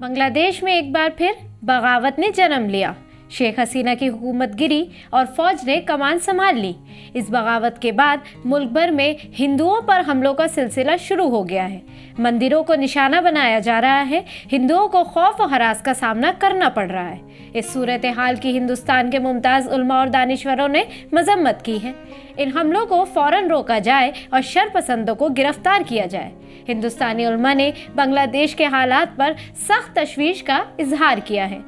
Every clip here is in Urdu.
بنگلہ دیش میں ایک بار پھر بغاوت نے جنم لیا۔ شیخ حسینہ کی حکومت گری اور فوج نے کمان سنبھال لی۔ اس بغاوت کے بعد ملک بھر میں ہندوؤں پر حملوں کا سلسلہ شروع ہو گیا ہے۔ مندروں کو نشانہ بنایا جا رہا ہے۔ ہندوؤں کو خوف و ہراس کا سامنا کرنا پڑ رہا ہے۔ اس صورتحال کی ہندوستان کے ممتاز علماء اور دانشوروں نے مذمت کی ہے۔ ان حملوں کو فوراً روکا جائے اور شر پسندوں کو گرفتار کیا جائے۔ ہندوستانی علماء نے بنگلہ دیش کے حالات پر سخت تشویش کا اظہار کیا ہے۔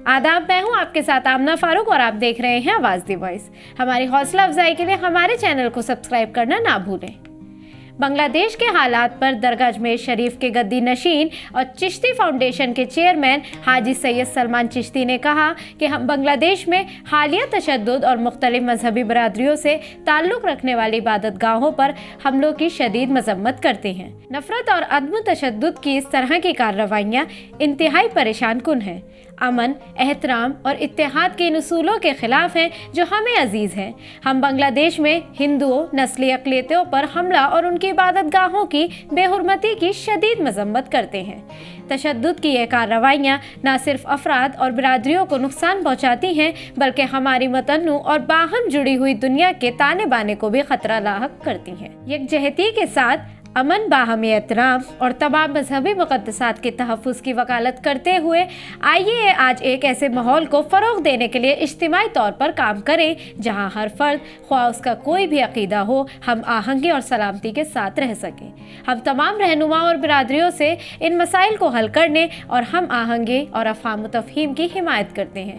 آداب، میں ہوں آپ کے ساتھ آمنہ فاروق اور آپ دیکھ رہے ہیں آواز دی وائس۔ ہماری حوصلہ افزائی کے لیے ہمارے چینل کو سبسکرائب کرنا نہ بھولیں۔ بنگلہ دیش کے حالات پر درگاہ اجمیر شریف کے گدی نشین اور چشتی فاؤنڈیشن کے چیئرمین حاجی سید سلمان چشتی نے کہا کہ ہم بنگلہ دیش میں حالیہ تشدد اور مختلف مذہبی برادریوں سے تعلق رکھنے والی عبادت گاہوں پر حملوں کی شدید مذمت کرتے ہیں۔ نفرت اور عدم تشدد کی اس طرح کی کارروائیاں انتہائی پریشان کن ہیں، امن، احترام اور اتحاد کے ان اصولوں کے خلاف ہیں جو ہمیں عزیز ہیں۔ ہم بنگلہ دیش میں ہندوؤں، نسلی اقلیتوں پر حملہ اور ان کی عبادت گاہوں کی بے حرمتی کی شدید مذمت کرتے ہیں۔ تشدد کی یہ کارروائیاں نہ صرف افراد اور برادریوں کو نقصان پہنچاتی ہیں بلکہ ہماری متنوع اور باہم جڑی ہوئی دنیا کے تانے بانے کو بھی خطرہ لاحق کرتی ہیں۔ یکجہتی کے ساتھ امن، باہمی احترام اور تمام مذہبی مقدسات کے تحفظ کی وکالت کرتے ہوئے آئیے آج ایک ایسے ماحول کو فروغ دینے کے لیے اجتماعی طور پر کام کریں جہاں ہر فرد، خواہ اس کا کوئی بھی عقیدہ ہو، ہم آہنگی اور سلامتی کے ساتھ رہ سکیں۔ ہم تمام رہنماؤں اور برادریوں سے ان مسائل کو حل کرنے اور ہم آہنگی اور افہام و تفہیم کی حمایت کرتے ہیں۔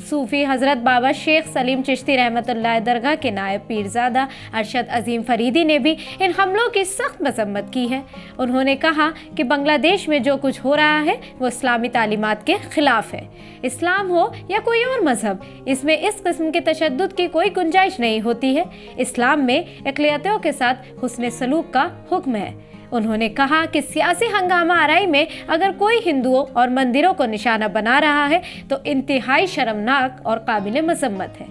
صوفی حضرت بابا شیخ سلیم چشتی رحمۃ اللہ درگاہ کے نائب پیرزادہ ارشد عظیم فریدی نے بھی ان حملوں کی سخت مذمت کی ہے۔ انہوں نے کہا کہ بنگلہ دیش میں جو کچھ ہو رہا ہے وہ اسلامی تعلیمات کے خلاف ہے۔ اسلام ہو یا کوئی اور مذہب، اس میں اس قسم کے تشدد کی کوئی گنجائش نہیں ہوتی ہے۔ اسلام میں اقلیتوں کے ساتھ حسن سلوک کا حکم ہے۔ انہوں نے کہا کہ سیاسی ہنگامہ آرائی میں اگر کوئی ہندوؤں اور مندروں کو نشانہ بنا رہا ہے تو انتہائی شرمناک اور قابل مذمت ہے۔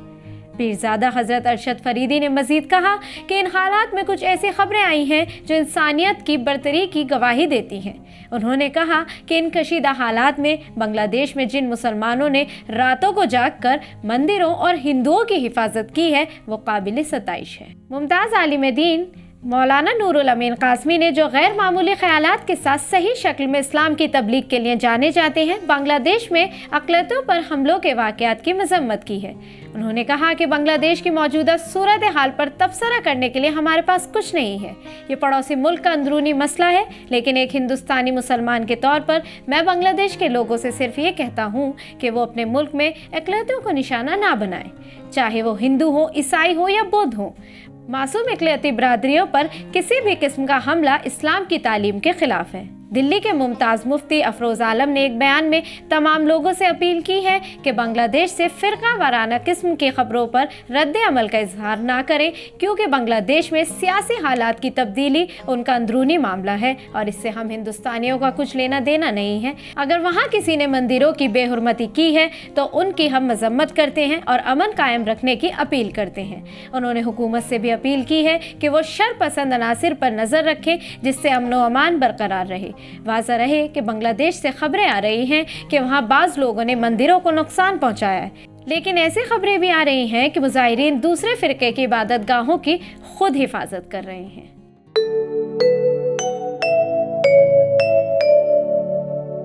پیرزادہ حضرت ارشد فریدی نے مزید کہا کہ ان حالات میں کچھ ایسی خبریں آئی ہیں جو انسانیت کی برتری کی گواہی دیتی ہیں۔ انہوں نے کہا کہ ان کشیدہ حالات میں بنگلہ دیش میں جن مسلمانوں نے راتوں کو جاگ کر مندروں اور ہندوؤں کی حفاظت کی ہے وہ قابل ستائش ہے۔ ممتاز عالم دین مولانا نور الامین قاسمی نے جو غیر معمولی خیالات کے ساتھ صحیح شکل میں اسلام کی تبلیغ کے لیے جانے جاتے ہیں، بنگلہ دیش میں اقلیتوں پر حملوں کے واقعات کی مذمت کی ہے۔ انہوں نے کہا کہ بنگلہ دیش کی موجودہ صورتحال پر تبصرہ کرنے کے لیے ہمارے پاس کچھ نہیں ہے۔ یہ پڑوسی ملک کا اندرونی مسئلہ ہے، لیکن ایک ہندوستانی مسلمان کے طور پر میں بنگلہ دیش کے لوگوں سے صرف یہ کہتا ہوں کہ وہ اپنے ملک میں اقلیتوں کو نشانہ نہ بنائیں، چاہے وہ ہندو ہوں، عیسائی ہوں یا بدھ ہوں۔ معصوم اقلیتی برادریوں پر کسی بھی قسم کا حملہ اسلام کی تعلیم کے خلاف ہے۔ دلی کے ممتاز مفتی افروز عالم نے ایک بیان میں تمام لوگوں سے اپیل کی ہے کہ بنگلہ دیش سے فرقہ وارانہ قسم کی خبروں پر رد عمل کا اظہار نہ کریں، کیونکہ بنگلہ دیش میں سیاسی حالات کی تبدیلی ان کا اندرونی معاملہ ہے اور اس سے ہم ہندوستانیوں کا کچھ لینا دینا نہیں ہے۔ اگر وہاں کسی نے مندروں کی بے حرمتی کی ہے تو ان کی ہم مذمت کرتے ہیں اور امن قائم رکھنے کی اپیل کرتے ہیں۔ انہوں نے حکومت سے بھی اپیل کی ہے کہ وہ شر پسند عناصر پر نظر رکھے جس سے امن و امان برقرار رہے۔ واضح رہے کہ بنگلہ دیش سے خبریں آ رہی ہیں کہ وہاں بعض لوگوں نے مندروں کو نقصان پہنچایا ہے، لیکن ایسی خبریں بھی آ رہی ہیں کہ مظاہرین دوسرے فرقے کی عبادت گاہوں کی خود حفاظت کر رہے ہیں۔